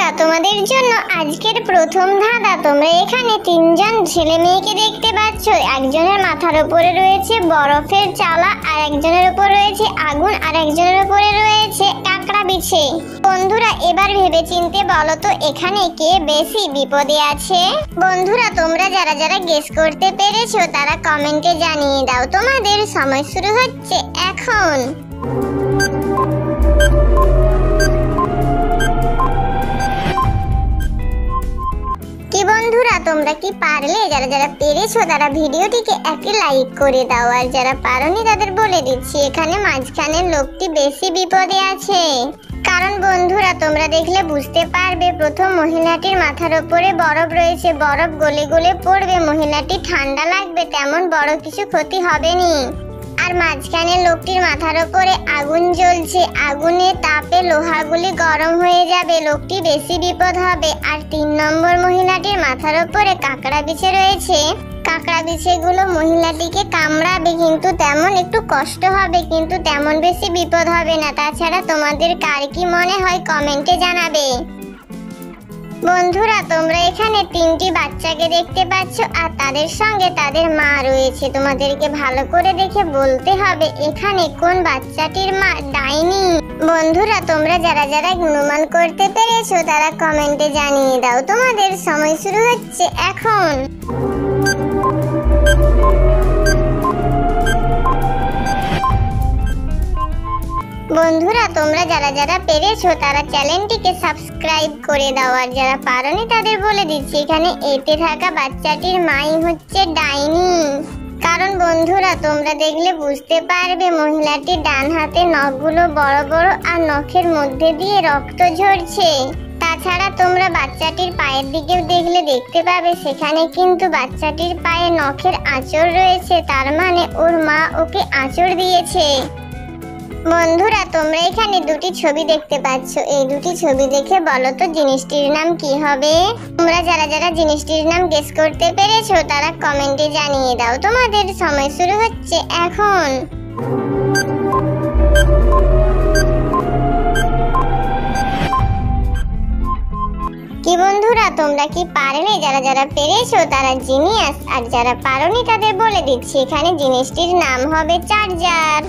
বন্ধুরা তোমাদের জন্য আজকের প্রথম ধাঁধা। তোমরা এখানে তিনজন ছেলে মেয়েকে দেখতে পাচ্ছ। একজনের মাথার উপরে রয়েছে বরফের চালা, আর একজনের উপর রয়েছে আগুন, আর একজনের উপরে রয়েছে কাঁকড়া বিছে। বন্ধুরা এবার ভেবেচিন্তে বলো তো এখানে কে বেশি বিপদে আছে। বন্ধুরা তোমরা যারা যারা গেস করতে পেরেছো তারা কমেন্টে জানিয়ে দাও। তোমাদের সময় শুরু হচ্ছে এখন। কি বন্ধুরা তোমরা কি পারলে? যারা যারা পেরেছো তারা ভিডিওটিকে একটি লাইক করে দাও, আর যারা পারোনি তাদের বলে দিচ্ছি এখানে মাঝখানের লোকটি বেশি বিপদে আছে। কারণ বন্ধুরা তোমরা দেখলে বুঝতে পারবে প্রথম মহিলাটির মাথার উপরে বরফ রয়েছে, বরফ গলে গলে পড়বে, মহিলাটি ঠান্ডা লাগবে, তেমন বড় কিছু ক্ষতি হবে না। আর মাঝখানে লোকটির মাথার উপরে আগুন জ্বলছে, আগুনের তাপে লোহাগুলি গরম হয়ে যাবে, লোকটি বেশি বিপদ হবে। আর 3 নম্বর মহিলাটির মাথার উপরে কাঁকড়া বিছে রয়েছে, কাঁকড়া বিছেগুলো মহিলাটিকে কামড়াবে, কিন্তু তেমন একটু কষ্ট হবে, কিন্তু তেমন বেশি বিপদ হবে না। তাছাড়া তোমাদের কার কি মনে হয় কমেন্টে জানাবে। বন্ধুরা তোমরা এখানে 3টি বাচ্চাকে দেখতে পাচ্ছ, আর তাদের সঙ্গে তাদের মা রয়েছে। তোমাদেরকে ভালো করে দেখে বলতে হবে এখানে কোন বাচ্চাটির মা ডাইনি। বন্ধুরা তোমরা যারা যারা অনুমান করতে পেরেছো তারা কমেন্টে জানিয়ে দাও। তোমাদের সময় শুরু হচ্ছে এখন। বন্ধুরা তোমরা যারা যারা পেরেছো তারা চ্যানেলটিকে সাবস্ক্রাইব করে দাও, আর যারা পারোনি তাদের বলে দিচ্ছি এখানে এতে থাকা বাচ্চাটির মাই হচ্ছে ডাইনি। কারণ বন্ধুরা তোমরা দেখলে বুঝতে পারবে মহিলাটির ডান হাতে নখগুলো বড় বড়, আর নখের মধ্যে দিয়ে রক্ত ঝরছে। তাছাড়া তোমরা বাচ্চাটির পায়ের দিকেও দেখলে দেখতে পাবে সেখানে কিন্তু বাচ্চাটির পায়ে নখের আঁচড় রয়েছে, তার মানে ওর মা ওকে আঁচড় দিয়েছে। বন্ধুরা তোমরা এখানে 2টি ছবি দেখতে পাচ্ছ, এই 2টি ছবি দেখে বলো তো জিনিসটির নাম কি হবে। তোমরা যারা যারা জিনিসটির নাম গেস করতে পেরেছো তারা কমেন্টে জানিয়ে দাও। তোমাদের সময় শুরু হচ্ছে এখন। কি বন্ধুরা তোমরা কি পারলে? যারা যারা পেরেছো তারা জিনিয়াস, আর যারা পারোনি তাদের বলে দিচ্ছি এখানে জিনিসটির নাম হবে চার্জার।